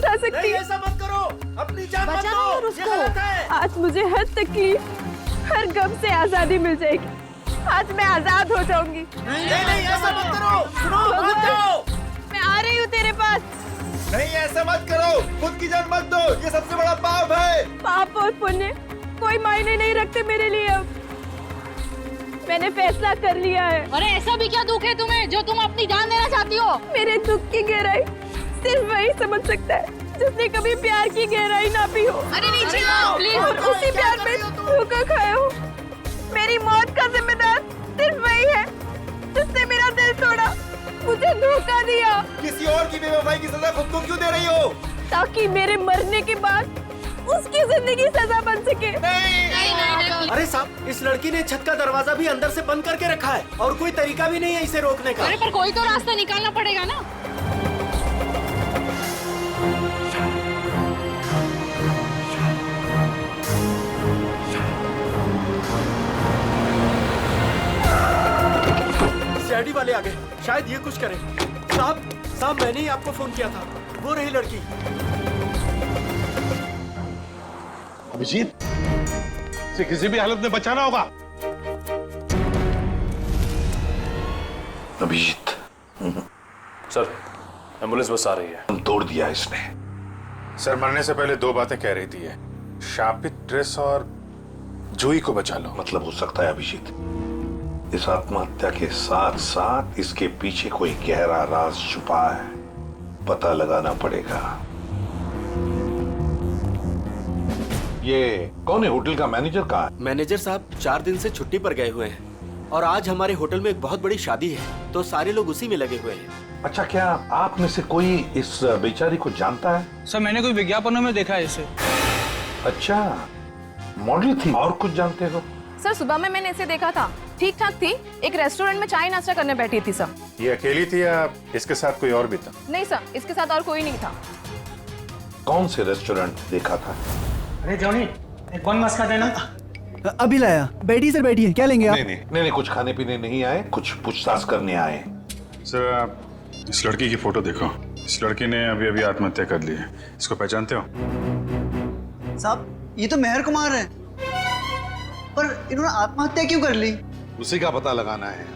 उठा सकती। ऐसा मत करो, अपनी जान मत दो, ये गलत है। आज मुझे हर तकलीफ, हर गम से आजादी मिल जाएगी। आज मैं आजाद हो जाऊंगी। नहीं ऐसा मत करो, सुनो मत जाओ। मैं आ रही हूँ तेरे पास। नहीं ऐसा मत करो, खुद की जान मत दो, ये सबसे बड़ा पाप है। पाप और पुण्य कोई मायने नहीं रखते मेरे लिए। अब मैंने फैसला कर लिया है। अरे ऐसा भी क्या दुख है तुम्हें जो तुम अपनी जान देना चाहती हो? मेरे दुख की गहराई सिर्फ वही समझ सकता है जिसने कभी प्यार की गहराई ना पी हो। अरे नीचे आओ प्लीज। और उसी प्यार में धोखा खाया हो। मेरी मौत का जिम्मेदार सिर्फ वही है जिसने मेरा दिल तोड़ा, मुझे धोखा दिया। किसी और की बेवफाई की सजा खुद को क्यों दे रही हो? ताकि मेरे मरने के बाद उसकी जिंदगी सजा बन सके। नहीं। अरे साहब, इस लड़की ने छत का दरवाजा भी अंदर से बंद करके रखा है और कोई तरीका भी नहीं है इसे रोकने का। अरे पर कोई तो रास्ता निकालना पड़ेगा ना। सीआईडी वाले आ गए, शायद ये कुछ करें। साहब मैंने ही आपको फोन किया था, वो रही लड़की। अभिजीत से किसी भी हालत में बचाना होगा। अभिजीत सर, एम्बुलेंस बस आ रही है। हम तोड़ दिया इसने। सर मरने से पहले दो बातें कह रही थी ये, शापित ड्रेस और जूही को बचा लो। मतलब हो सकता है अभिजीत इस आत्महत्या के साथ साथ इसके पीछे कोई गहरा राज छुपा है, पता लगाना पड़ेगा। ये कौन है? होटल का मैनेजर कहाँ है? मैनेजर साहब 4 दिन से छुट्टी पर गए हुए हैं और आज हमारे होटल में एक बहुत बड़ी शादी है, तो सारे लोग उसी में लगे हुए हैं। अच्छा, क्या आप में से कोई इस बेचारी को जानता है? सर मैंने कोई विज्ञापनों में देखा है इसे। अच्छा, मॉडल थी। और कुछ जानते हो? सर सुबह में मैंने इसे देखा था, ठीक ठाक थी। एक रेस्टोरेंट में चाय नाश्ता करने बैठी थी सर। ये अकेली थी या इसके साथ कोई और भी था? नहीं सर, इसके साथ और कोई नहीं था। कौन से रेस्टोरेंट देखा था? अरे जॉनी, एक कौन मस्का देना। अभी लाया। बैठिए सर, बैठिए। क्या लेंगे आप? नहीं, कुछ खाने पीने नहीं आए, कुछ पूछताछ करने आए। सर आप इस लड़की की फोटो देखो। इस लड़की ने अभी अभी आत्महत्या कर ली है। इसको पहचानते हो? साहब ये तो मेहर कुमार है, पर इन्होंने आत्महत्या क्यों कर ली? उसी का पता लगाना है।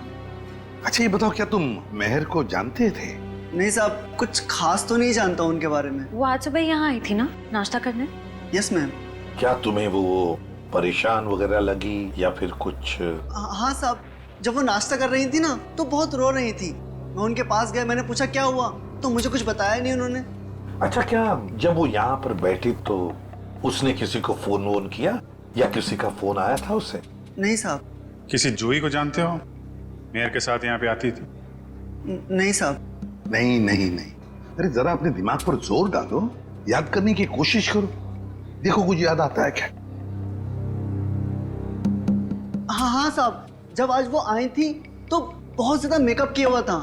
अच्छा ये बताओ, क्या तुम मेहर को जानते थे? नहीं साहब, कुछ खास तो नहीं जानता उनके बारे में। वो आज सुबह यहाँ आई थी ना नाश्ता करने? Yes ma'am. क्या तुम्हें वो परेशान वगैरह लगी या फिर कुछ? हाँ साहब, जब वो नाश्ता कर रही थी ना तो बहुत रो रही थी। मैं उनके पास गया, मैंने पूछा क्या हुआ, तो मुझे कुछ बताया नहीं उन्होंने। अच्छा, क्या जब वो यहाँ पर बैठी तो उसने किसी को फोन वोन किया या किसी का फोन आया था उसे? नहीं साहब। किसी जूही को जानते हो? मेयर के साथ यहाँ पे आती थी? नहीं साहब। नहीं। अरे जरा अपने दिमाग पर जोर डालो, याद करने की कोशिश करो, देखो कुछ याद आता है क्या? हाँ साहब, जब आज वो आई थी तो बहुत ज्यादा मेकअप किया हुआ था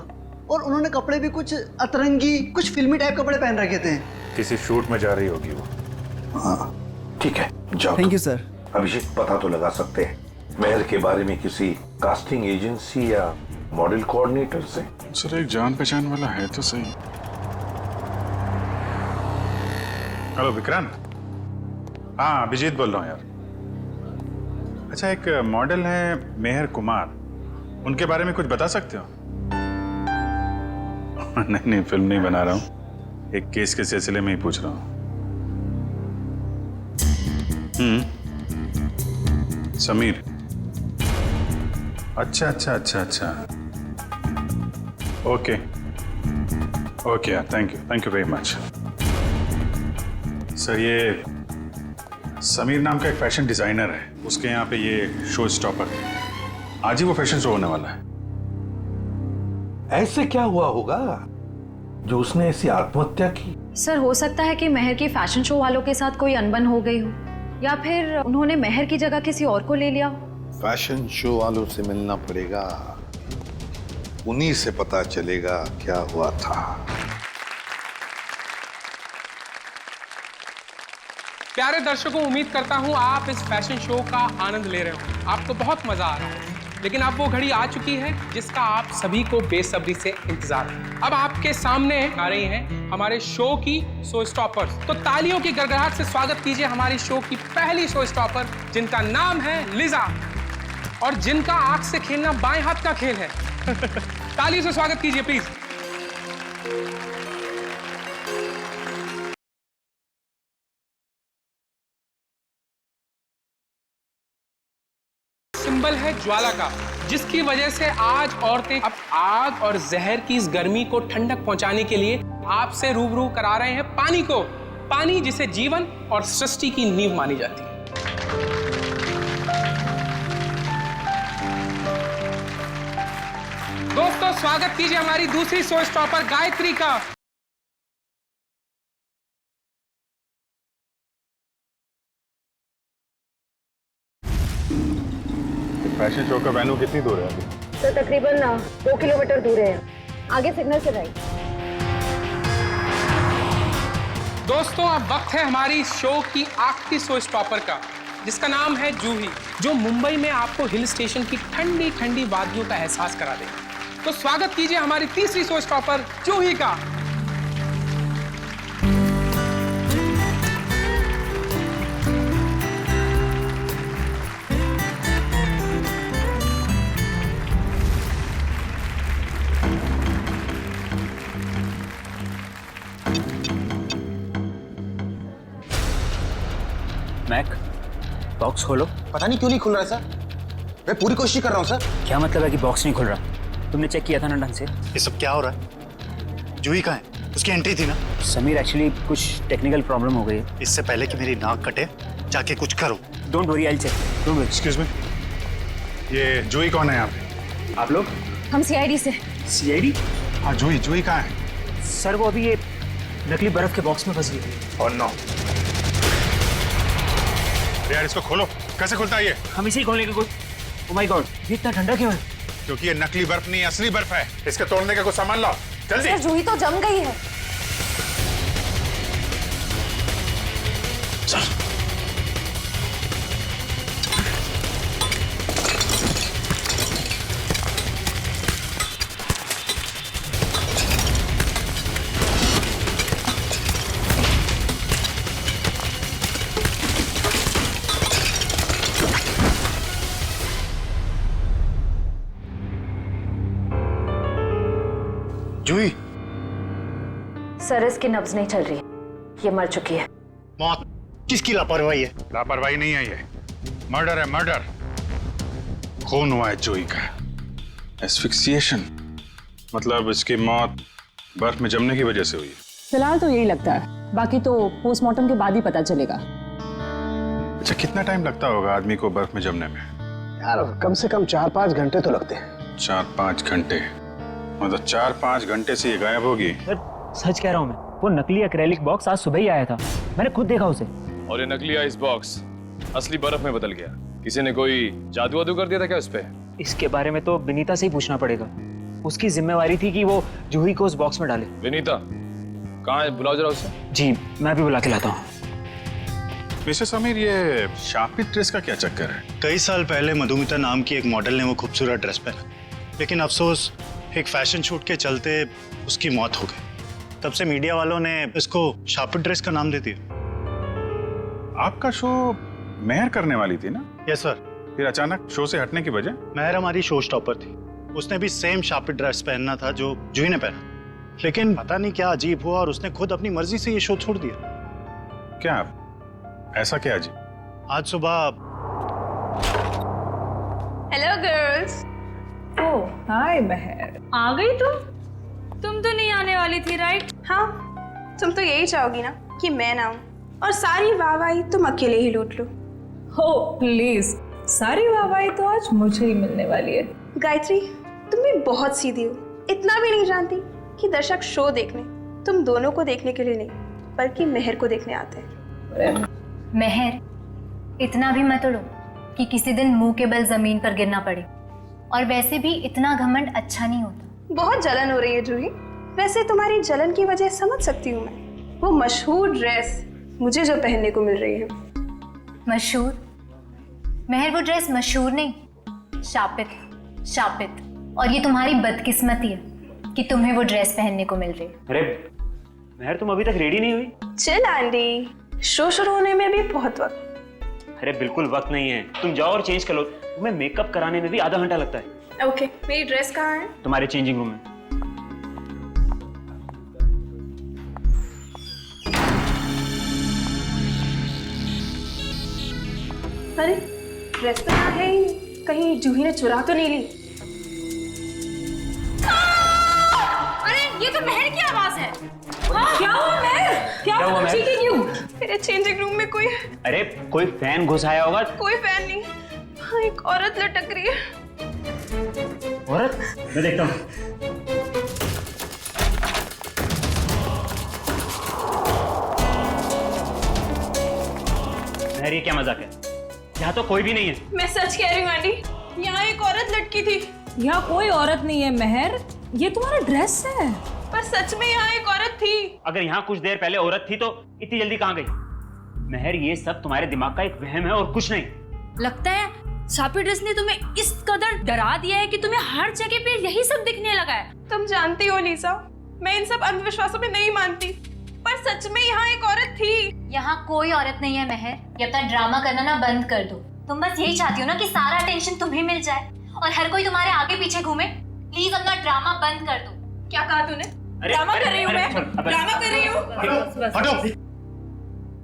और उन्होंने कपड़े भी कुछ अतरंगी, कुछ फिल्मी टाइप कपड़े पहन रखे थे। किसी शूट में जा रही होगी वो। हाँ ठीक है, जाओ। Thank you sir. अभिषेक, पता तो लगा सकते हैं मेहर के बारे में किसी कास्टिंग एजेंसी या मॉडल कोऑर्डिनेटर से? सर एक जान पहचान वाला है तो सही। हेलो विक्रांत। हाँ अभिजीत बोल रहा हूँ यार। अच्छा एक मॉडल है मेहर कुमार, उनके बारे में कुछ बता सकते हो? नहीं फिल्म नहीं बना रहा हूँ, एक केस के सिलसिले में ही पूछ रहा हूँ। समीर। अच्छा। ओके यार, thank you very much. Sir ये समीर नाम का एक फैशन डिजाइनर है, उसके यहाँ पे ये शो स्टॉपर है। आज ही वो फैशन शो होने वाला है। ऐसे क्या हुआ होगा जो उसने ऐसी आत्महत्या की? सर हो सकता है कि मेहर की फैशन शो वालों के साथ कोई अनबन हो गई हो, या फिर उन्होंने मेहर की जगह किसी और को ले लिया। फैशन शो वालों से मिलना पड़ेगा, उन्हीं से पता चलेगा क्या हुआ था। प्यारे दर्शकों, उम्मीद करता हूं आप इस फैशन शो का आनंद ले रहे हो, आपको बहुत मजा आ रहा है। लेकिन अब वो घड़ी आ चुकी है जिसका आप सभी को बेसब्री से इंतजार है। अब आपके सामने आ रही हैं हमारे शो की शो स्टॉपर्स। तो तालियों की गड़गड़ाहट से स्वागत कीजिए हमारी शो की पहली शो स्टॉपर, जिनका नाम है लिजा और जिनका आंख से खेलना बाएं हाथ का खेल है। तालियों से स्वागत कीजिए प्लीज। सिंबल है ज्वाला का, जिसकी वजह से आज औरतें अब आग और जहर की इस गर्मी को ठंडक पहुंचाने के लिए आपसे रूबरू करा रहे हैं पानी को। पानी जिसे जीवन और सृष्टि की नींव मानी जाती है। दोस्तों स्वागत कीजिए हमारी दूसरी शो स्टॉपर गायत्री का। फैशन शो का वेन्यू कितनी दूर है अभी? तो तकरीबन 2 किलोमीटर दूर है, आगे सिग्नल से राइट। दोस्तों अब वक्त है हमारी शो की आखिरी शो स्टॉपर का, जिसका नाम है जूही, जो मुंबई में आपको हिल स्टेशन की ठंडी ठंडी वादियों का एहसास करा देगी। तो स्वागत कीजिए हमारी तीसरी शो स्टॉपर जूही का। मैक, बॉक्स खोलो। पता नहीं क्यों नहीं खुल रहा सर। मैं पूरी कोशिश कर रहा हूँ सर। क्या मतलब है कि बॉक्स नहीं खुल रहा? तुमने चेक किया था ना ढंग से? ये सब क्या हो रहा है? जूही कहाँ है? उसकी एंट्री थी ना। समीर, एक्चुअली कुछ टेक्निकल प्रॉब्लम हो गई है। इससे पहले कि मेरी नाक कटे जाके कुछ करो। Don't worry, I will check. Don't worry. Excuse me, ये जूही कौन है यहाँ पे? आप लोग? हम सीआईडी से। सीआईडी? हाँ, जूही कहाँ है? सर वो अभी ये नकली बर्फ के बॉक्स में फंस गई थी। और नो यार, इसको खोलो। कैसे खुलता है ये? हम इसे ही खोलेंगे कुछ। ओह माय गॉड, ये इतना ठंडा क्यों है? क्योंकि ये नकली बर्फ नहीं, असली बर्फ है। इसके तोड़ने का कुछ सामान लाओ जल्दी। जूही तो जम गई है। जूही? सर इसकी नब्ज नहीं चल रही, ये मर चुकी है। मौत? किसकी लापरवाही है? लापरवाही नहीं है, ये मर्डर है, मर्डर। खून हुआ है जूही का। एस्फिक्सिएशन मतलब इसकी मौत बर्फ में जमने की वजह से हुई है। फिलहाल तो यही लगता है, बाकी तो पोस्टमार्टम के बाद ही पता चलेगा। अच्छा, कितना टाइम लगता होगा आदमी को बर्फ में जमने में? यार कम से कम 4-5 घंटे तो लगते हैं। 4-5 घंटे? मतलब 4-5 घंटे से ये गायब होगी? सच कह रहा हूँ मैं, वो नकली एक्रेलिक बॉक्स आज सुबह ही आया था, मैंने खुद देखा उसे। और ये नकली आइस बॉक्स असली बर्फ में बदल गया। किसी ने कोई जादू वादू कर दिया था क्या उस पे? इसके बारे में तो विनीता से ही पूछना पड़ेगा। उसकी जिम्मेवारी थी कि वो जूही को उस बॉक्स में डाले। विनीता कहाँ है? बुलाओ जरा उसे। जी, मैं भी बुला के लाता हूँ। मिस्टर समीर, ये शापित ड्रेस का क्या चक्कर है? कई साल पहले मधुमिता नाम की एक मॉडल ने वो खूबसूरत ड्रेस पहना, लेकिन अफसोस एक फैशन शूट के चलते उसकी मौत हो गई। तब से मीडिया वालों ने इसको शापित ड्रेस का नाम दे दिया। आपका शो मेहर करने वाली थी ना? Yes sir. फिर अचानक शो से हटने की वजह? मेहर हमारी शो स्टॉपर थी, उसने भी सेम शापित ड्रेस पहनना था जो जूही ने पहना, लेकिन पता नहीं क्या अजीब हुआ और उसने खुद अपनी मर्जी से ये शो छोड़ दिया। क्या ऐसा क्या अजीब? आज सुबह। Hello girls. ओह हाय महर, आ गई तुम तो नहीं आने वाली थी राइट? हाँ, तुम तो यही चाहोगी ना कि मैं ना आऊं और सारी वाहवाही तुम अकेले ही लूट लो। हो प्लीज, सारी वाहवाही तो आज मुझे ही मिलने वाली है। गायत्री, तुम भी बहुत सीधी हो। इतना भी नहीं जानती कि दर्शक शो देखने तुम दोनों को देखने के लिए नहीं, बल्कि मेहर को देखने आते हैं। मेहर, इतना भी मत उड़ो कि किसी दिन मुंह के बल जमीन पर गिरना पड़े। और वैसे भी इतना घमंड अच्छा नहीं होता। बहुत जलन हो रही है जूही। वैसे तुम्हारी जलन की वजह समझ सकती हूँ मैं। वो मशहूर ड्रेस मुझे जो पहनने को मिल रही है। मशहूर? मेहर, वो ड्रेस मशहूर नहीं, शापित है। शापित, और ये तुम्हारी बदकिस्मती है कि तुम्हें वो ड्रेस पहनने को मिल रही है। अरे महर, तुम अभी तक रेडी नहीं हुई? चिल आंटी, शो शुरू होने में भी बहुत वक्त। अरे बिल्कुल वक्त नहीं है, तुम जाओ और चेंज कर लो। तुम्हें मेकअप कराने में भी आधा घंटा लगता है। ओके, मेरी ड्रेस कहाँ है? तुम्हारे चेंजिंग रूम में। अरे ड्रेस तो यहाँ है ही, कहीं जूही ने चुरा तो नहीं ली? अरे ये तो महर की आवाज है। क्या हुआ महर? क्या हुआ हुआ? महर? चीखी क्यों? मेरे चेंजिंग रूम में कोई अरे कोई फैन घुस आया होगा। कोई फैन नहीं, हाँ एक औरत लटक रही है। औरत? मैं देखता हूँ। महर, ये क्या मजाक है? यहाँ तो कोई भी नहीं है। मैं सच कह रही हूँ आंटी, यहाँ एक औरत लटकी थी। यहाँ कोई औरत नहीं है महर, ये तुम्हारा ड्रेस है। पर सच में यहाँ एक औरत थी। अगर यहाँ कुछ देर पहले औरत थी तो इतनी जल्दी कहाँ गई? महर, ये सब तुम्हारे दिमाग का एक वहम है और कुछ नहीं। लगता है शापित ड्रेस ने तुम्हें इस कदर डरा दिया है कि तुम्हें हर जगह पे यही सब दिखने लगा है। तुम जानती हो लीसा, मैं इन सब अंधविश्वासों में नहीं मानती, पर सच में यहाँ एक औरत थी। यहाँ कोई औरत नहीं है महर, ये अपना ड्रामा करना ना बंद कर दो। तुम बस यही चाहती हो ना कि सारा टेंशन तुम्हें मिल जाए और हर कोई तुम्हारे आगे पीछे घूमे। प्लीज अपना ड्रामा बंद कर दो। क्या कहा तूने? ड्रामा कर रही हूँ मैं, ड्रामा कर रही हूँ। हटो।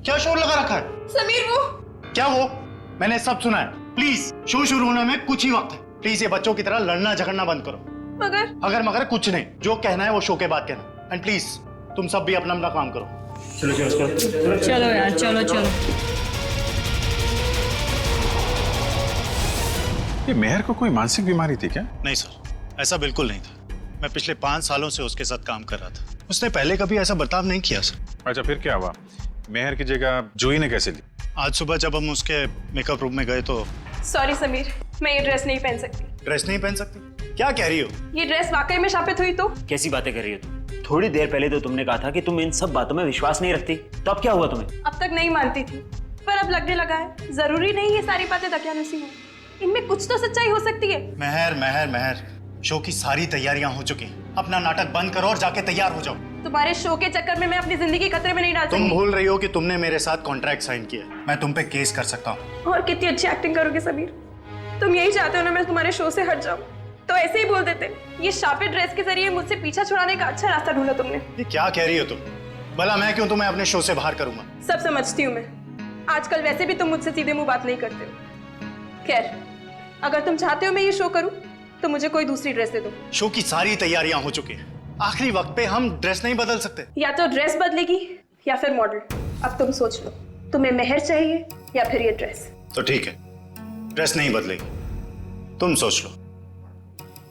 क्या शोर लगा रखा है? समीर वो क्या वो? मैंने सब सुना है। प्लीज, शो शुरू होने में कुछ ही वक्त है। प्लीज ये बच्चों की तरह लड़ना झगड़ना बंद करो। मगर कुछ नहीं, जो कहना है वो शो के बाद कहना। एंड प्लीज तुम सब भी अपना अपना काम करो। चलो यार, चलो चलो। ये मेहर को कोई मानसिक बीमारी थी क्या? नहीं सर, ऐसा बिल्कुल नहीं था। मैं पिछले 5 सालों से उसके साथ काम कर रहा था। उसने पहले कभी ऐसा बर्ताव नहीं किया सर। अच्छा, फिर क्या हुआ? मेहर की जगह जूही ने कैसे ली? आज सुबह जब हम उसके मेकअप रूम में गए तो। सॉरी समीर, मैं ये ड्रेस नहीं पहन सकती। ड्रेस नहीं पहन सकती? क्या कह रही हो? ये ड्रेस वाकई में शापित हुई तो? कैसी बातें कर रही हो तुम? थोड़ी देर पहले तो तुमने कहा था कि तुम इन सब बातों में विश्वास नहीं रखती, तो अब क्या हुआ तुम्हें? अब तक नहीं मानती थी, पर अब लगने लगा है। जरूरी नहीं ये सारी बातें दकियानुसी हो, इनमें कुछ तो सच्चाई हो सकती है। महर, शो की सारी तैयारियां हो चुकी। अपना नाटक बंद करो और जाके तैयार हो जाओ। तुम्हारे शो के चक्कर में मैं अपनी जिंदगी खतरे में नहीं डाल सकती। तुम भूल रही हो कि तुमने मेरे साथ कॉन्ट्रैक्ट साइन किया है। मैं तुम पे केस कर सकता हूँ। और कितनी अच्छी एक्टिंग करोगे समीर। तुम यही चाहते हो ना मैं तुम्हारे शो से हट जाऊं, तो ऐसे ही बोल देते। ये शापित ड्रेस के जरिए मुझसे पीछा छुड़ाने का अच्छा रास्ता ढूंढा तुमने। ये क्या कह रही हो तुम? भला मैं क्यों तुम्हें अपने शो से बाहर करूंगा? सब समझती हूँ मैं। आजकल वैसे भी तुम मुझसे सीधे मुंह बात नहीं करते हो। खैर, अगर तुम चाहते हो मैं ये शो करूं, तो मुझे कोई दूसरी ड्रेस दे दो। शो की सारी तैयारियां हो चुकी हैं। आखिरी वक्त पे हम ड्रेस नहीं बदल सकते। या तो ड्रेस बदलेगी या फिर मॉडल। अब तुम सोच लो, तुम्हें मेहर चाहिए या फिर ये ड्रेस? तो ठीक है, ड्रेस नहीं बदलेगी, तुम सोच लो।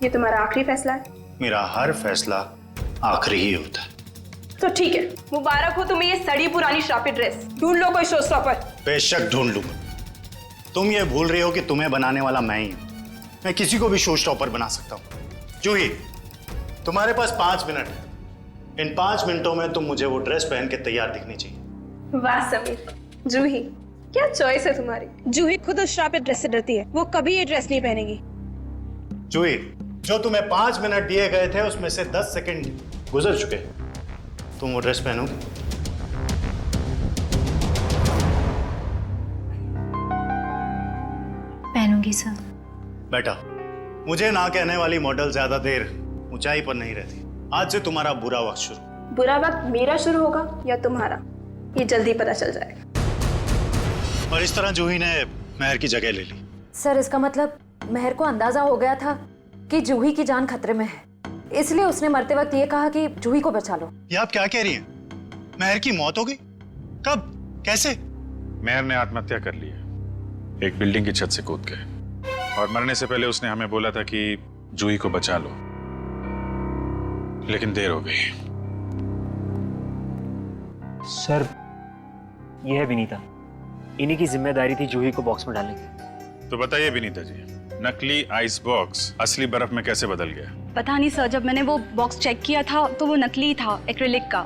ये तुम्हारा आखिरी फैसला है? मेरा हर फैसला आखिरी ही होता है। तो ठीक है, मुबारक हो तुम्हें ये सड़ी पुरानी शापित ड्रेस। ढूंढ लो कोई शो स्टॉपर। बेशक ढूंढ लूंगा। तुम ये भूल रही हो कि तुम्हें बनाने वाला मैं ही हूं। मैं किसी को भी शो स्टॉपर बना सकता हूं। जूही, तुम्हारे पास 5 मिनट है। इन 5 मिनटों में तुम मुझे वो ड्रेस पहन के तैयार दिखनी चाहिए। वाह समीर, जूही क्या चॉइस है तुम्हारी। जूही खुद उस शापित ड्रेस से डरती है, वो कभी ये ड्रेस नहीं पहनेगी। जूही, जो तुम्हें 5 मिनट दिए गए थे उसमें से 10 सेकंड गुजर चुके। तुम वो ड्रेस पहनोगी? पहनूंगी सर। बेटा, मुझे ना कहने वाली मॉडल ज्यादा देर ऊंचाई पर नहीं रहती। आज से तुम्हारा बुरा वक्त शुरू। बुरा वक्त मेरा शुरू होगा या तुम्हारा, ये जल्दी पता चल जाएगा। और इस तरह जूही ने महर की जगह ले ली। सर, इसका मतलब महर को अंदाजा हो गया था कि जूही की जान खतरे में है, इसलिए उसने मरते वक्त ये कहा कि जूही को बचा लो। ये आप क्या कह रही हैं? महर की मौत हो गई? कब? कैसे? महर ने आत्महत्या कर ली है, एक बिल्डिंग की छत से कूद के। और मरने से पहले उसने हमें बोला था कि जूही को बचा लो, लेकिन देर हो गई। सर, ये है विनीता, इन्हीं की जिम्मेदारी थी जूही को बॉक्स में डालने की। तो बताइए विनीता जी, नकली आइस बॉक्स असली बर्फ में कैसे बदल गया? पता नहीं सर, जब मैंने वो बॉक्स चेक किया था तो वो नकली था, एक्रिलिक का।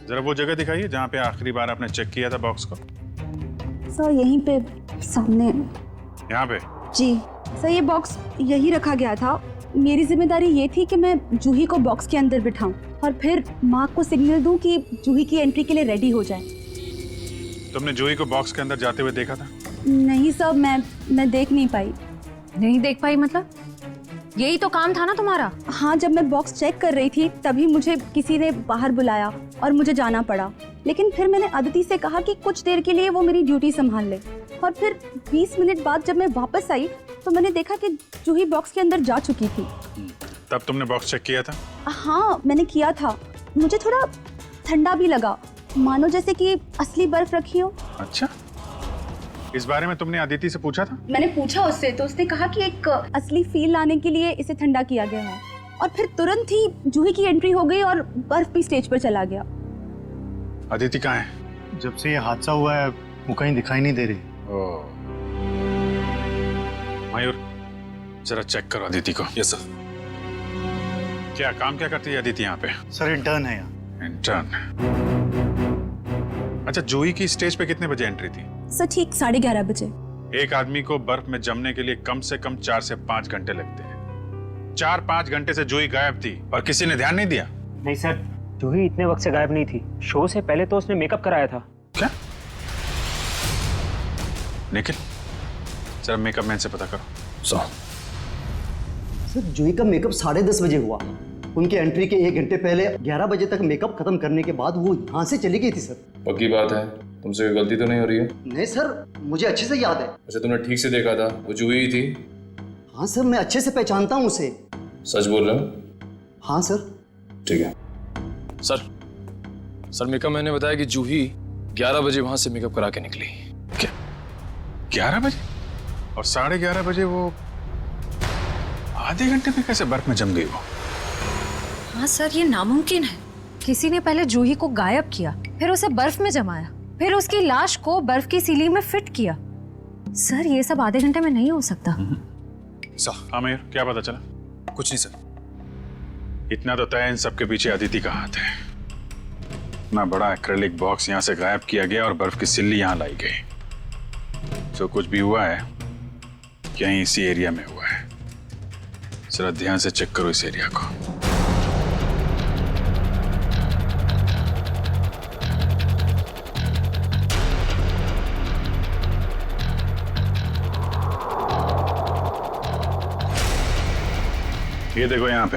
जरा वो जगह दिखाइए जहाँ पे आखिरी बार आपने चेक किया था बॉक्स को। सर यहीं पे सामने। यहाँ पे? जी। सर ये बॉक्स यही रखा गया था। मेरी जिम्मेदारी ये थी कि मैं जूही को बॉक्स के अंदर बिठाऊं और फिर माँ को सिग्नल दूं कि जूही की एंट्री के लिए रेडी हो जाए। तुमने जूही को बॉक्स के अंदर जाते हुए देखा था? नहीं सर, मैं देख नहीं पाई। नहीं देख पाई मतलब? यही तो काम था ना तुम्हारा। हाँ, जब मैं बॉक्स चेक कर रही थी तभी मुझे किसी ने बाहर बुलाया और मुझे जाना पड़ा। लेकिन फिर मैंने अदिति से कहा कि कुछ देर के लिए वो मेरी ड्यूटी संभाल ले। और फिर 20 मिनट बाद जब मैं वापस आई तो मैंने देखा कि जूही बॉक्स के अंदर जा चुकी थी। तब तुमने बॉक्स चेक किया था? हाँ, मैंने किया था। मुझे थोड़ा ठंडा भी लगा, मानो जैसे कि असली बर्फ रखी हो। अच्छा, इस बारे में तुमने अदिति से पूछा था? मैंने पूछा उससे तो उसने कहा कि एक असली फील लाने के लिए इसे ठंडा किया गया है। और फिर तुरंत ही जूही की एंट्री हो गई और बर्फ भी स्टेज पर चला गया। अदिति कहाँ है? जब से ये हादसा हुआ है वो कहीं दिखाई नहीं दे रही। मयूर, जरा चेक करो अदिति को। Yes sir. क्या काम क्या करती है अदिति यहाँ पे? सर इंटर्न है यहाँ। इंटर्न? अच्छा, जूही की स्टेज पे कितने बजे एंट्री थी? सर ठीक 11:30 बजे। एक आदमी को बर्फ में जमने के लिए कम से कम 4 से 5 घंटे लगते हैं। 4-5 घंटे से जूही गायब थी और किसी ने ध्यान नहीं दिया? नहीं सर, जूही इतने वक्त से गायब नहीं थी। शो से पहले तो उसने मेकअप कराया था। क्या? निखिल, जरा मेकअप मैन से पता करो। सर जूही का मेकअप 10:30 बजे हुआ। उनकी एंट्री के 1 घंटे पहले 11 बजे तक मेकअप खत्म करने के बाद वो यहाँ से चली गई थी सर। पक्की बात है? तुमसे कोई गलती तो नहीं हो रही है? नहीं सर, मुझे अच्छे से याद है। अच्छा, तुमने ठीक से देखा था वो जूही ही थी? हाँ सर, मैं अच्छे से पहचानता हूँ उसे। सच बोल रहे हो? हाँ सर। ठीक है सर, मेकअप मैंने बताया कि जूही 11 बजे वहां से मेकअप करा के निकली। क्या 11 बजे? और 11:30 बजे वो आधे घंटे में कैसे बर्फ में जम गई वो? हाँ सर, ये नामुमकिन है। किसी ने पहले जूही को गायब किया, फिर उसे बर्फ में जमाया, फिर उसकी लाश को बर्फ की सीलिंग में फिट किया। सर ये सब आधे घंटे में नहीं हो सकता। हाँ मयूर, क्या पता चला? कुछ नहीं सर। इतना तो तय इन सबके पीछे अदिति का हाथ है। इतना बड़ा एक्रेलिक बॉक्स यहाँ से गायब किया गया और बर्फ की सिल्ली यहाँ लाई गई। जो कुछ भी हुआ है यहीं इसी एरिया में हुआ है। जरा ध्यान से चेक करो इस एरिया को। ये देखो, यहाँ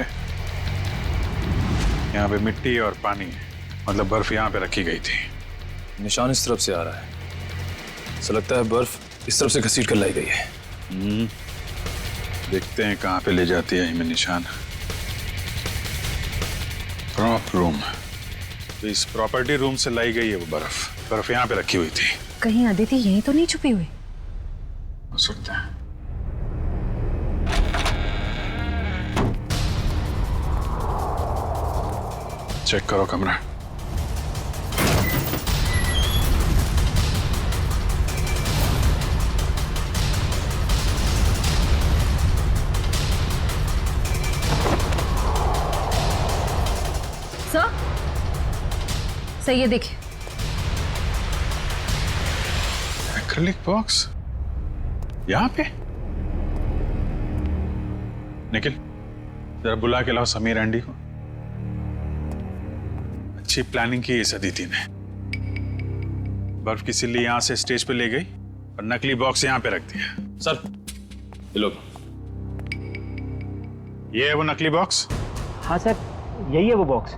पे मिट्टी और पानी है, मतलब बर्फ यहाँ पे रखी गई थी। निशान इस तरफ से आ रहा है, ऐसा लगता है बर्फ इस तरफ से घसीट कर लाई गई है। देखते हैं कहाँ पे ले जाती है हमें निशान। प्रॉप रूम, तो इस प्रॉपर्टी रूम से लाई गई है वो बर्फ यहाँ पे रखी हुई थी। कहीं अदिति यहीं तो नहीं छुपी हुई? हो सकता है। चेक करो कमरा। सर ये देखिए, एक्रिलिक बॉक्स यहाँ पे। निखिल, जरा बुला के लाओ समीर एंडी को। अच्छी प्लानिंग की इस अदिति ने। बर्फ की सिल्ली यहां से स्टेज पे ले गई और नकली बॉक्स यहां पे रख दिया। सर ये लो। ये है वो नकली बॉक्स? हाँ सर, यही है वो बॉक्स।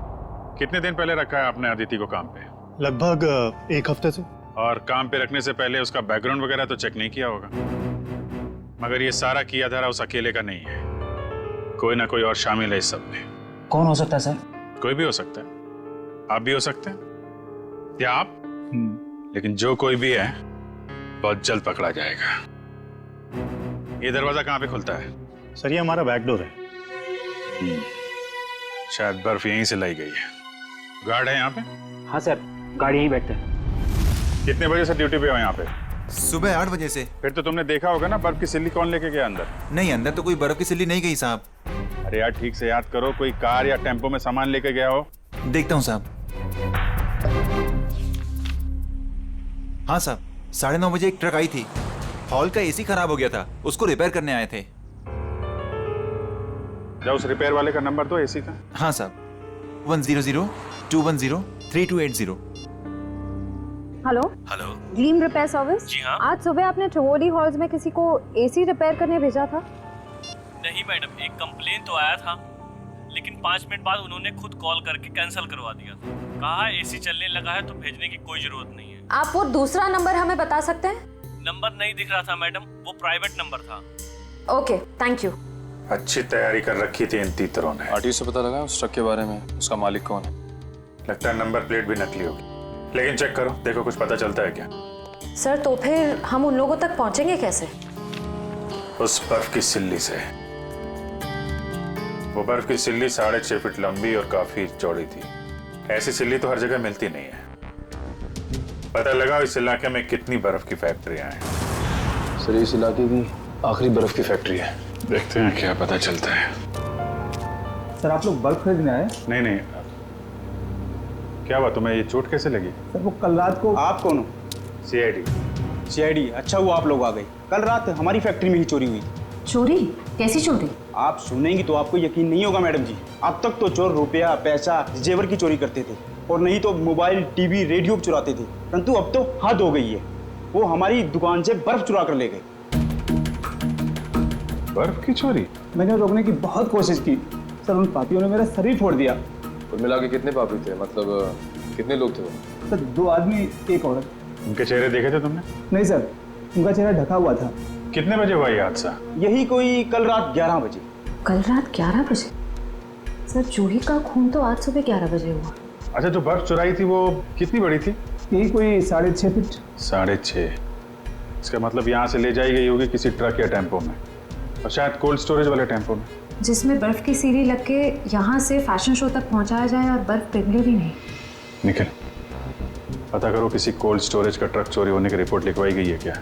कितने दिन पहले रखा है आपने अदिति को काम पे? लगभग 1 हफ्ते से। और काम पे रखने से पहले उसका बैकग्राउंड वगैरह तो चेक नहीं किया होगा? मगर ये सारा किया धरा उस अकेले का नहीं है, कोई ना कोई और शामिल है इस सब में। कौन हो सकता है सर? कोई भी हो सकता है, आप भी हो सकते हैं, या आप। लेकिन जो कोई भी है बहुत जल्द पकड़ा जाएगा। ये दरवाजा कहाँ पे खुलता है? सर ये हमारा बैक डोर है। शायद बर्फ यहीं से लाई गई है। गार्ड है यहाँ पे? हाँ सर, गाड़ी यहीं बैठते हैं। कितने बजे से ड्यूटी पे हो यहाँ पे? सुबह 8 बजे से। फिर तो तुमने देखा होगा ना बर्फ की सिल्ली कौन लेके गया अंदर? नहीं, अंदर तो कोई बर्फ की सिल्ली नहीं गई साहब। अरे यार ठीक से याद करो, कोई कार या टेम्पो में सामान लेके गया हो? देखता हूँ साहब। हाँ साहब, 9:30 बजे एक ट्रक आई थी। हॉल का एसी खराब हो गया था, उसको रिपेयर करने आए थे। जाओ उस रिपेयर वाले का नंबर दो एसी का। हाँ साहब, 100-210-3280। Hello hello. Dream repair service. जी हाँ। आज सुबह आपने टिवोली हॉल्स में किसी को एसी रिपेयर करने भेजा था। नहीं मैडम, एक कंप्लेन तो आया था, लेकिन 5 मिनट बाद उन्होंने खुद कॉल करके कैंसिल करवा दिया था। कहा एसी चलने लगा है तो भेजने की कोई जरूरत नहीं है। आप वो दूसरा नंबर हमें बता सकते हैं? नंबर नहीं दिख रहा था मैडम, वो प्राइवेट नंबर था। Okay, thank you. अच्छी तैयारी कर रखी थी इन तीतरों ने। आरटीओ से पता लगा उस ट्रक के बारे में, उसका मालिक कौन है? लगता है नंबर प्लेट भी नकली होगी, लेकिन चेक करो, देखो कुछ पता चलता है क्या। सर तो फिर हम उन लोगों तक पहुंचेंगे कैसे? उस बर्फ की सिल्ली से। वो बर्फ की सिल्ली 6.5 फीट लंबी और काफी चौड़ी थी। ऐसी सिल्ली तो हर जगह मिलती नहीं है। पता लगा इस इलाके में कितनी बर्फ की फैक्ट्रियां हैं। सर इस इलाके की आखिरी बर्फ की फैक्ट्री है। देखते हैं क्या पता चलता है। सर आप लोग बल्ब खरीदने आए? नहीं, क्या हुआ तुम्हें, ये चोट कैसे लगी? सर वो कल रात को। आप कौन हो? सीआईडी। अच्छा हुआ आप लोग आ गए। कल रात हमारी फैक्ट्री में ही चोरी हुई। चोरी? कैसी चोरी? आप सुनेंगी तो आपको यकीन नहीं होगा मैडम जी। अब तक तो चोर रुपया, पैसा, जेवर की चोरी करते थे, और नहीं तो मोबाइल, टीवी, रेडियो चुराते थे, परंतु अब तो हद हो गई है। वो हमारी दुकान से बर्फ चुरा कर ले गए। बर्फ की चोरी? मैंने रोकने की बहुत कोशिश की सर, उन पापियों ने मेरा शरीर फोड़ दिया। कुल मिला के कितने पापी थे, मतलब कितने लोग थे वो? सर 2 आदमी, 1 औरत। उनके चेहरे देखे थे तुमने? नहीं सर, उनका चेहरा ढका हुआ था। कितने बजे हुआ ये हादसा? यही कोई कल रात 11 बजे। कल रात 11 बजे? सर जूही का खून तो आज सुबह 11 बजे हुआ। अच्छा, जो बर्फ चुराई थी वो कितनी बड़ी थी? यही कोई 6.5 फीट। 6.5? इसका मतलब यहाँ से ले जाई गई होगी किसी ट्रक या टेम्पो में, और शायद कोल्ड स्टोरेज वाले टेम्पो में, जिसमें बर्फ की सीढ़ी लग के यहाँ से फैशन शो तक पहुँचाया जाए और बर्फ पिघले भी नहीं। निखिल, पता करो किसी कोल्ड स्टोरेज का ट्रक चोरी होने की रिपोर्ट लिखवाई गई है क्या,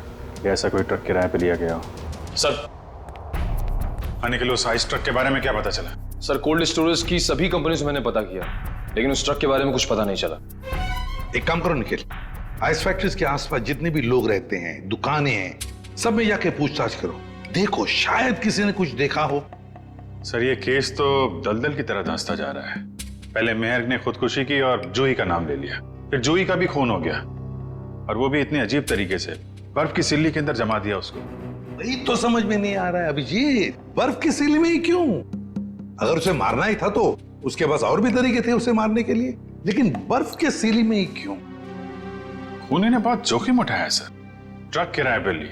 या ऐसा कोई ट्रक किराए पे लिया गया हो? सर। हाँ निखिल, उस आइस ट्रक के बारे में क्या पता चला? सर कोल्ड स्टोरेज की सभी कंपनियों से मैंने पता किया, लेकिन उस ट्रक के बारे में कुछ पता नहीं चला। एक काम करो निखिल, आइस फैक्ट्रीज के आसपास जितने भी लोग रहते हैं, दुकानें हैं, सब में जाके पूछताछ करो। देखो शायद किसी ने कुछ देखा हो। सर ये केस तो दलदल की तरह धंसता जा रहा है। पहले मेहर ने खुदकुशी की और जूही का नाम ले लिया, फिर जूही का भी खून हो गया, और वो भी इतनी अजीब तरीके से, बर्फ की सिल्ली के अंदर जमा दिया उसको। वही तो समझ में नहीं आ रहा है अभिजीत, बर्फ की सिल्ली में ही क्यों? अगर उसे मारना ही था तो उसके पास और भी तरीके थे उसे मारने के लिए, लेकिन बर्फ के सिल्ली में ही क्यों? खूनी ने बहुत जोखिम उठाया सर, ट्रक किराए पर ली,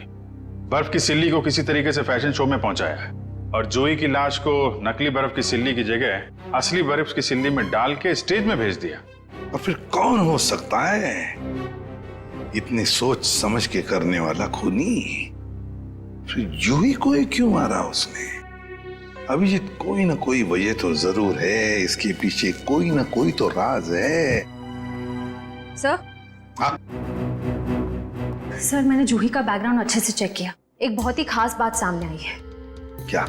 बर्फ की सिल्ली को किसी तरीके से फैशन शो में पहुंचाया है, और जूही की लाश को नकली बर्फ की सिल्ली की जगह असली बर्फ की सिल्ली में डाल के स्टेज में भेज दिया। और फिर कौन हो सकता है इतनी सोच समझ के करने वाला खूनी? फिर जूही को ही क्यों मारा उसने? अभिजीत, कोई ना कोई वजह तो जरूर है, इसके पीछे कोई ना कोई तो राज है। सर? हाँ? सर मैंने जूही का बैकग्राउंड अच्छे से चेक किया, एक बहुत ही खास बात सामने आई है। क्या?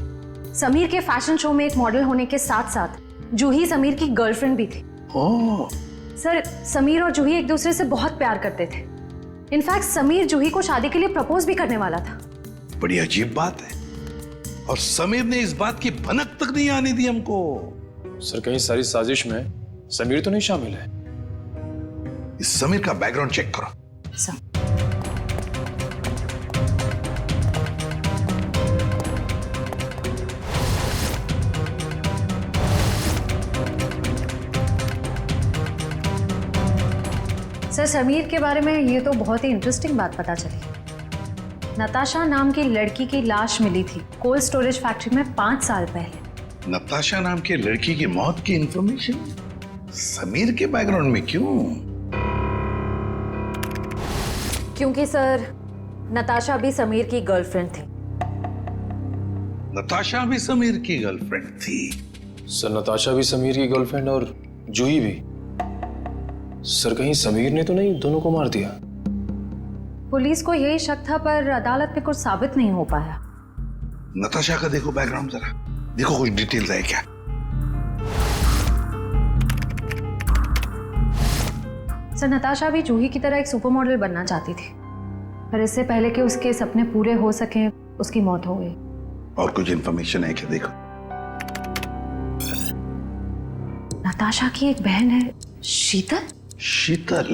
समीर के फैशन शो में एक मॉडल होने के साथ साथ जूही समीर की गर्लफ्रेंड भी थी। ओह। सर समीर और जूही एक दूसरे से बहुत प्यार करते थे। इनफैक्ट समीर जूही को शादी के लिए प्रपोज भी करने वाला था। बड़ी अजीब बात है, और समीर ने इस बात की भनक तक नहीं आने दी हमको। सर कहीं सारी साजिश में समीर तो नहीं शामिल है? इस समीर का बैकग्राउंड चेक करो। सर सर समीर के बारे में ये तो बहुत ही इंटरेस्टिंग बात पता चली। नताशा नाम की लड़की की लाश मिली थी कोल्ड स्टोरेज फैक्ट्री में 5 साल पहले। नताशा नाम के लड़की की मौत की इंफॉर्मेशन समीर के बैकग्राउंड में क्यों? क्योंकि सर नताशा भी समीर की गर्लफ्रेंड थी। नताशा भी समीर की गर्लफ्रेंड थी? सर नताशा भी समीर की गर्लफ्रेंड और जूही भी। सर कहीं समीर ने तो नहीं दोनों को मार दिया? पुलिस को यही शक था, पर अदालत में कुछ साबित नहीं हो पाया। नताशा का देखो बैकग्राउंड जरा, देखो कुछ डिटेल्स है क्या? सर नताशा भी जूही की तरह एक सुपर मॉडल बनना चाहती थी, पर इससे पहले कि उसके सपने पूरे हो सकें उसकी मौत हो गई। और कुछ इंफॉर्मेशन है क्या? देखो। नताशा की एक बहन है, शीतल। शीतल?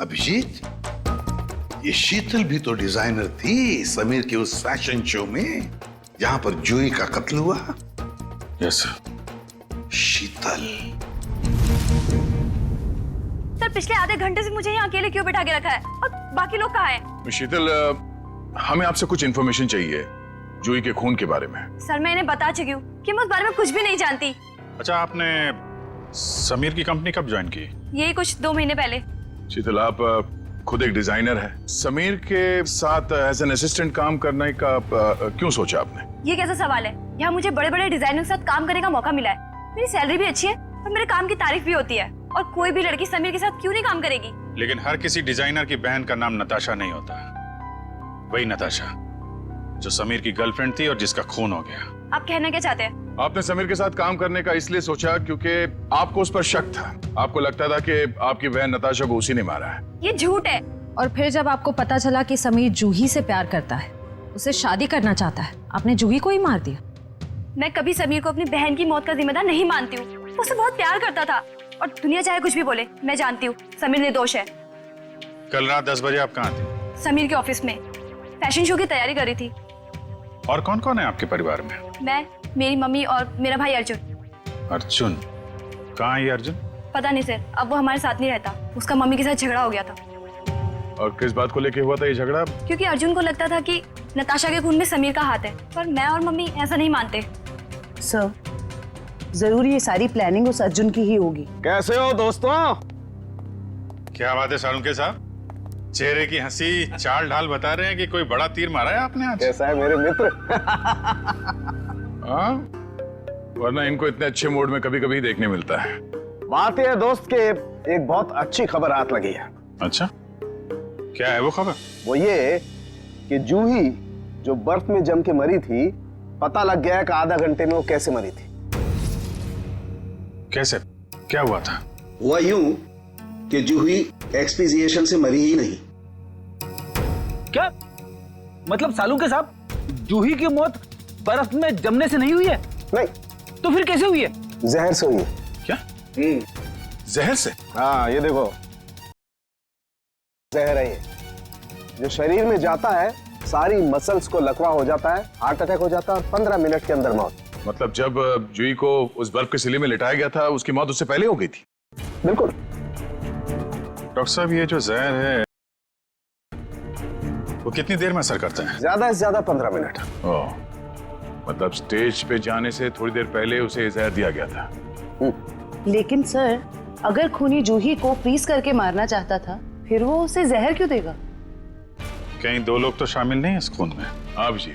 अभिजीत, ये शीतल भी तो डिजाइनर थी समीर के उस फैशन शो में जहां पर जूही का कत्ल हुआ। Yes sir. शीतल। सर पिछले आधे घंटे से मुझे यहाँ अकेले क्यों बिठा के रखा है और बाकी लोग कहाँ हैं? शीतल, हमें आपसे कुछ इन्फॉर्मेशन चाहिए जूही के खून के बारे में। सर मैं इन्हें बता चुकी हूँ कि मैं उस बारे में कुछ भी नहीं जानती। अच्छा, आपने समीर की कंपनी कब ज्वाइन की? यही कुछ 2 महीने पहले। शीतल, आप खुद एक डिजाइनर है, समीर के साथ एज एन असिस्टेंट काम करने का क्यों सोचा आपने? ये कैसा सवाल है? यहाँ मुझे बड़े बड़े डिजाइनर के साथ काम करने का मौका मिला है, मेरी सैलरी भी अच्छी है और मेरे काम की तारीफ भी होती है, और कोई भी लड़की समीर के साथ क्यों नहीं काम करेगी? लेकिन हर किसी डिजाइनर की बहन का नाम नताशा नहीं होता। वही नताशा जो समीर की गर्लफ्रेंड थी और जिसका खून हो गया। आप कहना क्या चाहते हैं? आपने समीर के साथ काम करने का इसलिए सोचा क्योंकि आपको उस पर शक था। आपको लगता था कि आपकी बहन नताशा को उसी ने मारा है। ये झूठ है। और फिर जब आपको पता चला कि समीर जूही से प्यार करता है, उसे शादी करना चाहता है, आपने जूही को ही मार दिया। मैं कभी समीर को अपनी बहन की मौत का जिम्मेदार नहीं मानती हूँ। वो उसे बहुत प्यार करता था, और दुनिया चाहे कुछ भी बोले, मैं जानती हूँ समीर निर्दोष है। कल रात 10 बजे आप कहाँ थे? समीर के ऑफिस में फैशन शो की तैयारी कर रही थी। और कौन कौन है आपके परिवार में? मैं, मेरी मम्मी और मेरा भाई अर्जुन। अर्जुन? कहाँ है ये अर्जुन? पता नहीं सर, अब वो हमारे साथ नहीं रहता। उसका मम्मी के साथ झगड़ा हो गया था। और किस बात को लेके हुआ था ये झगड़ा? क्योंकि अर्जुन को लगता था कि नताशा के खून में समीर का हाथ है, पर मैं और मम्मी ऐसा नहीं मानते। सर, जरूर ये सारी प्लानिंग उस अर्जुन की ही होगी। कैसे हो दोस्तों? क्या बात है सालुंके साहब, चेहरे की हंसी चाल ढाल बता रहे हैं कि कोई बड़ा तीर मारा है आपने आज। कैसा है मेरे मित्र? हाँ, वरना इनको इतने अच्छे मूड में कभी कभी देखने मिलता है। बात यह है दोस्त के एक बहुत अच्छी खबर हाथ लगी है। अच्छा, क्या है वो खबर? वो ये कि जूही जो बर्फ में जम के मरी थी, पता लग गया कि आधा घंटे में वो कैसे मरी थी। कैसे? क्या हुआ था? हुआ यूं कि जूही एक्सपीजिएशन से मरी ही नहीं। क्या मतलब सालुंके साहब, जूही की मौत बर्फ में जमने से नहीं हुई है? नहीं। तो फिर कैसे हुई है? जहर से हुई है। क्या? जहर से? हाँ, ये देखो, जहर है ये, जो शरीर में जाता है सारी मसल्स को लकवा हो जाता है, हार्ट अटैक हो जाता है और 15 मिनट के अंदर मौत। मतलब जब जूही को उस बर्फ के सिले में लिटाया गया था, उसकी मौत उससे पहले हो गई थी? बिल्कुल। डॉक्टर साहब, ये जो जहर है वो कितनी देर में असर करता है? ज्यादा से ज्यादा 15 मिनट। ओह, मतलब स्टेज पे जाने से थोड़ी देर पहले उसे जहर दिया गया था। लेकिन सर, अगर खूनी जूही को फ्रीज करके मारना चाहता था, फिर वो उसे जहर क्यों देगा? कहीं 2 लोग तो शामिल नहीं है इस खून में? आप जी,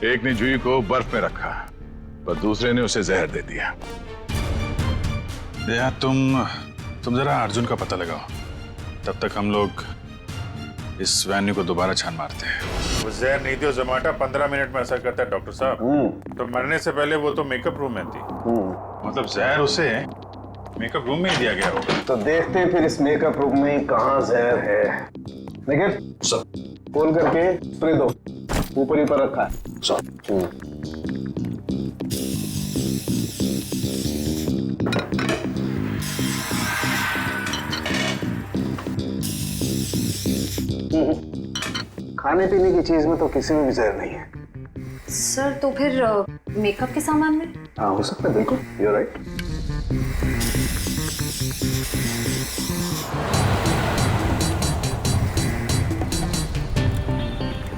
एक ने जूही को बर्फ में रखा पर दूसरे ने उसे जहर दे दिया। यार तुम जरा अर्जुन का पता लगाओ, तब तक हम लोग इस वेन्यू को दोबारा छान मारते हैं। वो जहर नहीं थी, जमाटा 15 मिनट में असर करता है डॉक्टर साहब। तो मरने से पहले वो तो मेकअप रूम में थी, मतलब जहर उसे मेकअप रूम में ही दिया गया होगा। तो देखते हैं फिर इस मेकअप रूम में कहाँ जहर है। लेकिन खोल करके स्प्रे दो, ऊपर ही पर रखा है। खाने पीने की चीज में तो किसी में भी जहर नहीं है। सर, तो फिर मेकअप के सामान में? हाँ, हो सकता है, बिल्कुल, यू आर राइट।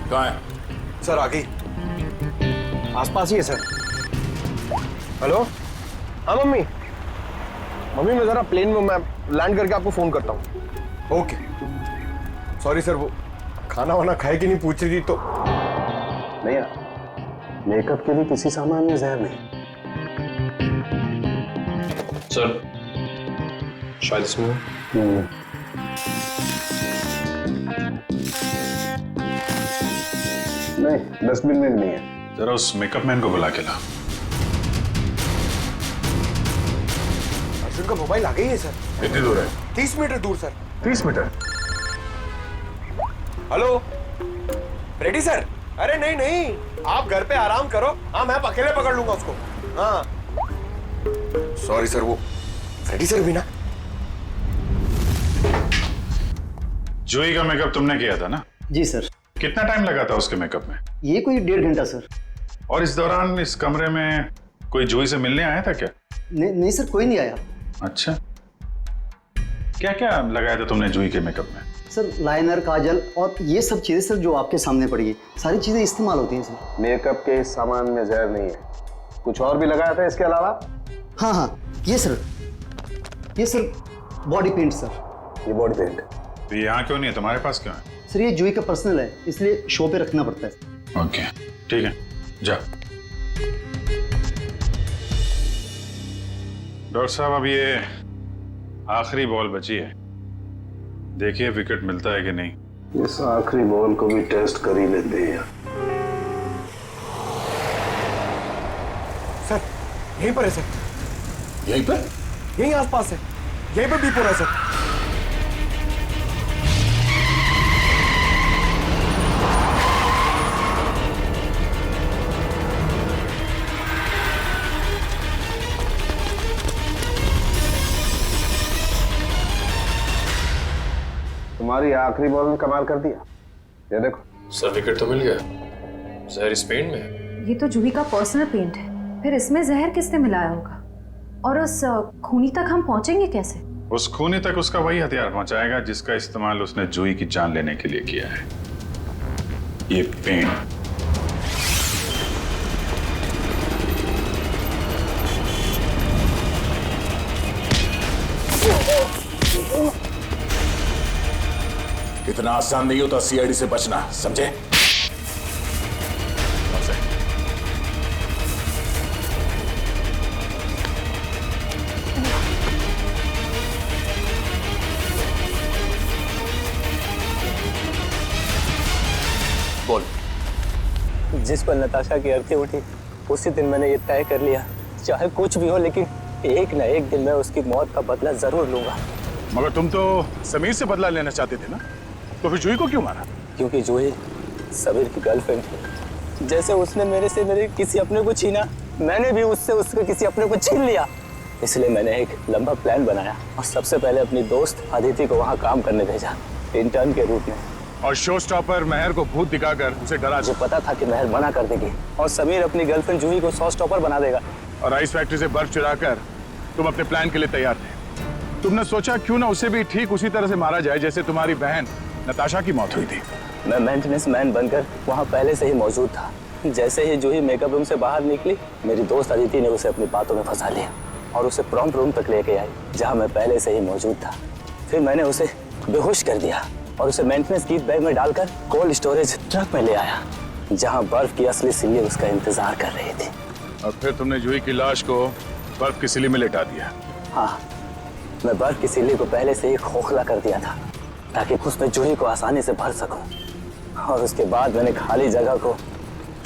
कहाँ है? सर आगे आसपास ही है सर। हेलो, हाँ मम्मी, मैं जरा प्लेन में मैं लैंड करके आपको फोन करता हूँ। ओके। सॉरी सर, वो खाना वाना खाए कि नहीं पूछ रही थी तो। नहीं यार, मेकअप के भी किसी सामान में जहर नहीं। सर, शायद इसमें नहीं, डस्टबिन में नहीं है। जरा उस मेकअप मैन को बुला के ला। अर्जुन का मोबाइल आ गई है सर। कितनी दूर है? 30 मीटर दूर sir. 30 metre? Hello, ready sir? अरे नहीं, आप घर पे आराम करो। हाँ, मैं अकेले पकड़ लूंगा उसको। हाँ, सॉरी सर, वो फ्रेडी सर भी ना। जूही का मेकअप तुमने किया था ना? जी सर। कितना टाइम लगा था उसके मेकअप में? ये कोई 1.5 घंटा सर। और इस दौरान इस कमरे में कोई जूही से मिलने आया था क्या? नहीं सर, कोई नहीं आया। अच्छा, क्या क्या लगाया था तुमने जूही के मेकअप में? सर लाइनर, काजल और ये सब चीजें सर जो आपके सामने पड़ी है, सारी चीजें इस्तेमाल होती हैं सर। मेकअप के इस सामान में जहर नहीं है। कुछ और भी लगाया था इसके अलावा? हाँ, ये सर बॉडी पेंट सर। ये बॉडी पेंट तो यहाँ क्यों नहीं है, तुम्हारे पास क्यों है? सर ये जूही का पर्सनल है, इसलिए शो पे रखना पड़ता है। ओके ठीक है, जा। डॉक्टर साहब, अब ये आखिरी बॉल बची है, देखिए विकेट मिलता है कि नहीं। इस आखिरी बॉल को भी टेस्ट कर ही लेते हैं। सर यहीं पर है सर। यहीं पर? यहीं आसपास है, यहीं पर बीप हो रहा है सर। तुम्हारी आखिरी बॉल ने कमाल कर दिया। ये देखो सर, विकेट तो मिल गया। जहर इस पेंट में है। ये तो जूही का पर्सनल पेंट है, फिर इसमें जहर किसने मिलाया होगा? और उस खूनी तक हम पहुंचेंगे कैसे? उस खूनी तक उसका वही हथियार पहुंचाएगा जिसका इस्तेमाल उसने जूही की जान लेने के लिए किया है, ये पेंट। इतना आसान नहीं होता सीआईडी से बचना, समझे? बोल। जिस पर नताशा की अर्थी उठी उसी दिन मैंने ये तय कर लिया, चाहे कुछ भी हो लेकिन एक न एक दिन मैं उसकी मौत का बदला जरूर लूंगा। मगर तुम तो समीर से बदला लेना चाहते थे ना, तो फिर जूही को क्यों मारा? क्योंकि जूही समीर की गर्लफ्रेंड थी। जैसे उसने मेरे से मेरे किसी अपने को छीना, मैंने भी उससे उसके किसी अपने को छीन लिया। इसलिए मैंने एक लंबा प्लान बनाया और सबसे पहले अपनी दोस्त अदिति को वहाँ काम करने भेजा, इंटर्न के रूप में। और शो स्टॉपर महर को भूत दिखाकर उसे डरा। मुझे पता था कि महर मना कर देगी और समीर अपनी गर्लफ्रेंड जूही को शो स्टॉपर बना देगा। और आइस फैक्ट्री से बर्फ चुराकर तुम अपने प्लान के लिए तैयार थे। तुमने सोचा क्यों ना उसे भी ठीक उसी तरह से मारा जाए जैसे तुम्हारी बहन नताशा की मौत हुई थी। मैं मेंटेनेंस मैन बनकर वहाँ पहले से ही मौजूद था। जैसे ही जूही मेकअप रूम से बाहर निकली, मेरी दोस्त अदिति ने उसे अपनी बातों में फंसा लिया और उसे प्रॉम्प्ट रूम तक लेके आई जहाँ मैं पहले से ही मौजूद था। फिर मैंने उसे बेहोश कर दिया और उसे मेंटेनेंस गिफ्ट बैग में डालकर कोल्ड स्टोरेज ट्रक में ले आया जहाँ बर्फ की असली सिल्ली उसका इंतजार कर रही थी। और फिर तुमने जूही की लाश को बर्फ की सिल्ली में लेटा दिया। हाँ, मैं बर्फ की सिल्ली को पहले से ही खोखला कर दिया था ताकि उसमें जूही को आसानी से भर सकूं। और उसके बाद मैंने खाली जगह को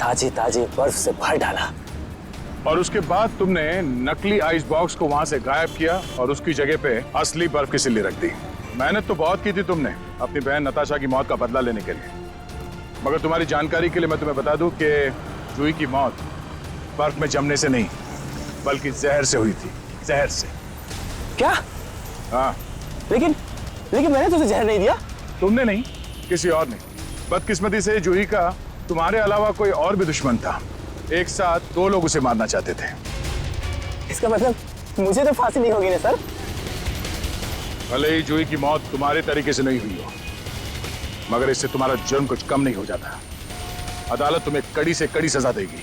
ताजी ताजी बर्फ से भर डाला। और उसके बाद तुमने नकली आइस बॉक्स को वहां से गायब किया और उसकी जगह पे असली बर्फ की सिल्ली रख दी। मेहनत तो बहुत की थी तुमने अपनी बहन नताशा की मौत का बदला लेने के लिए, मगर तुम्हारी जानकारी के लिए मैं तुम्हें बता दूं कि जूही की मौत बर्फ में जमने से नहीं बल्कि जहर से हुई थी। जहर से। क्या? हाँ। लेकिन मैंने तुझे जहर नहीं दिया। तुमने नहीं, किसी और ने। बदकिस्मती से जूही का तुम्हारे अलावा कोई और भी दुश्मन था। एक साथ 2 लोग उसे मारना चाहते थे। इसका मतलब मुझे तो फांसी नहीं होगी ना सर? भले ही जूही की मौत तुम्हारे तरीके से नहीं हुई हो, मगर इससे तुम्हारा जुर्म कुछ कम नहीं हो जाता। अदालत तुम्हें कड़ी से कड़ी सजा देगी।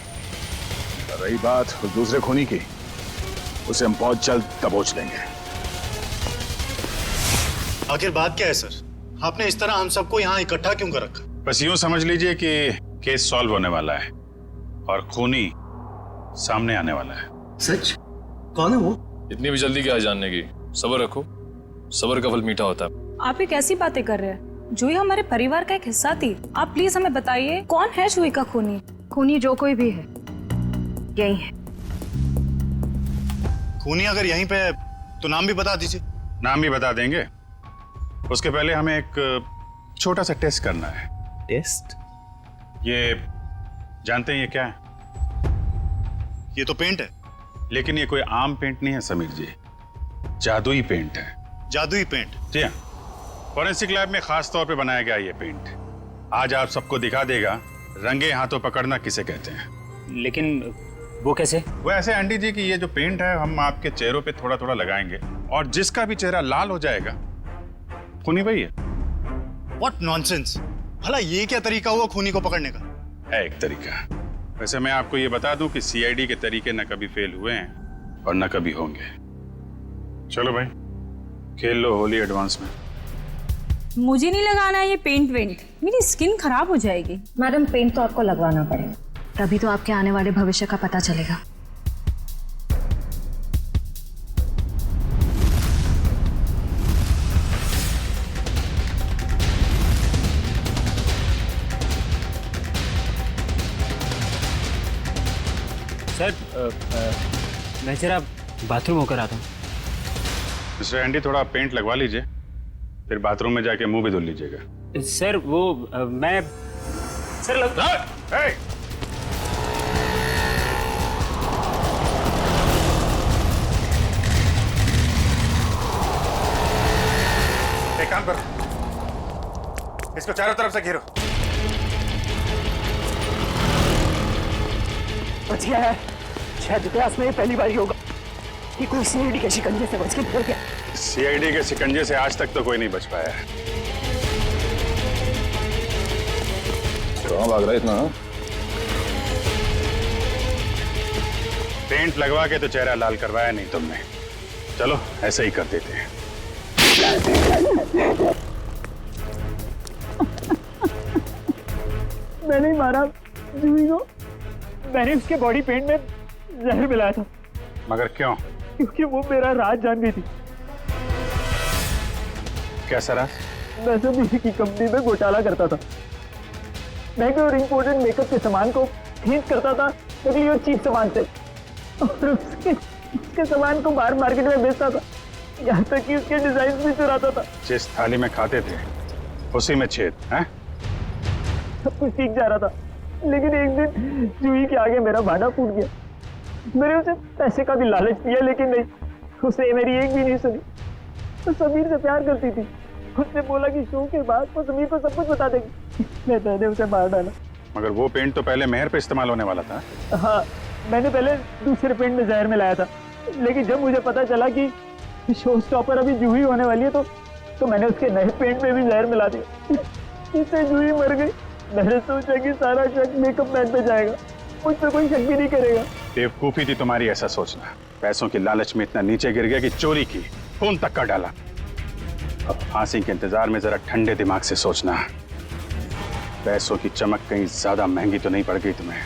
रही बात उस दूसरे खूनी की, उसे हम बहुत जल्द दबोच लेंगे। आखिर बात क्या है सर? आपने इस तरह हम सबको यहाँ इकट्ठा क्यों कर रखा? बस यूं समझ लीजिए कि केस सॉल्व होने वाला है और खूनी सामने आने वाला है। सच? कौन है वो? इतनी भी जल्दी क्या है जानने की? सब्र रखो, सब्र का फल मीठा होता है। आप ये कैसी बातें कर रहे हैं? जूही हमारे परिवार का एक हिस्सा थी। आप प्लीज हमें बताइए कौन है जूही का खूनी? खूनी जो कोई भी है, यही है। खूनी अगर यहीं पे है तो नाम भी बता दीजिए। नाम भी बता देंगे, उसके पहले हमें एक छोटा सा टेस्ट करना है। टेस्ट? ये जानते हैं ये क्या है? ये तो पेंट है। लेकिन ये कोई आम पेंट नहीं है समीर जी, जादुई पेंट है। जादुई पेंट? जी हाँ, फॉरेंसिक लैब में खास तौर पे बनाया गया ये पेंट। आज आप सबको दिखा देगा रंगे हाथों पकड़ना किसे कहते हैं। लेकिन वो कैसे? वो ऐसे आंटी जी कि ये जो पेंट है हम आपके चेहरों पे थोड़ा थोड़ा लगाएंगे और जिसका भी चेहरा लाल हो जाएगा खूनी वही है। What nonsense! भला ये क्या तरीका हुआ खूनी को पकड़ने का? है एक तरीका। वैसे मैं आपको ये बता दूं कि सीआईडी के तरीके न कभी फेल हुए हैं और न कभी होंगे। चलो भाई खेल लो होली एडवांस में। मुझे नहीं लगाना है ये पेंट वेंट, मेरी स्किन खराब हो जाएगी। मैडम पेंट तो आपको लगवाना पड़ेगा, तभी तो आपके आने वाले भविष्य का पता चलेगा। सर मैं जरा बाथरूम होकर आता हूँ। मिस्टर एंडी थोड़ा पेंट लगवा लीजिए, फिर बाथरूम में जाके मुंह भी धुल लीजिएगा। सर वो मैं सर एक काम करो, इसको चारों तरफ से घेरो। बच गया है, शायद इतिहास में ये पहली बार ही होगा कि कोई सीआईडी के शिकंजे से बच के निकल गया। सीआईडी के शिकंजे से आज तक तो कोई नहीं बच पाया है। कहाँ भाग रहा है इतना? पेंट लगवा के तो चेहरा लाल करवाया नहीं तुमने, चलो ऐसे ही कर देते हैं। मैंने ही मारा जूही को, मैंने उसके बॉडी पेंट में जहर मिलाया था। मगर क्यों? क्योंकि वो मेरा राज जान गई थी। कैसा राज? मैं सब इसी की कंपनी में घोटाला करता था, महंगे और इम्पोर्टेंट मेकअप के सामान को खरीद करता था नकली और चीप सामान से, और उसके सामान को बाहर मार्केट में बेचता था, यहाँ तक कि उसके डिजाइन भी चुराता था। जिस थाली में खाते थे उसी में छेद है? सब कुछ ठीक जा रहा था, लेकिन एक दिन जूही के आगे मेरा भांडा फूट गया। मैंने उसे पैसे का भी लालच दिया, लेकिन नहीं, उसने मेरी एक भी नहीं सुनी। तो समीर से प्यार करती थी, उसने बोला कि शो के बाद वो समीर को सब कुछ बता देगी। मैंने उसे मार डाला। मगर वो पेंट तो पहले मेहर पे इस्तेमाल होने वाला था। हाँ, मैंने पहले दूसरे पेंट में जहर मिलाया था, लेकिन जब मुझे पता चला कि शो स्टॉपर अभी जूही होने वाली है तो मैंने उसके नए पेंट में भी जहर मिला दिया। इससे जूही मर गई। मैंने सोचा कि सारा शक मेकअप मैन पे जाएगा, मुझ पे कोई शक भी नहीं करेगा। बेवकूफी थी तुम्हारी ऐसा सोचना। पैसों की लालच में इतना नीचे गिर गया कि चोरी की, खून तक का डाला। अब फांसी के इंतजार में जरा ठंडे दिमाग से सोचना, पैसों की चमक कहीं ज्यादा महंगी तो नहीं पड़ गई तुम्हें।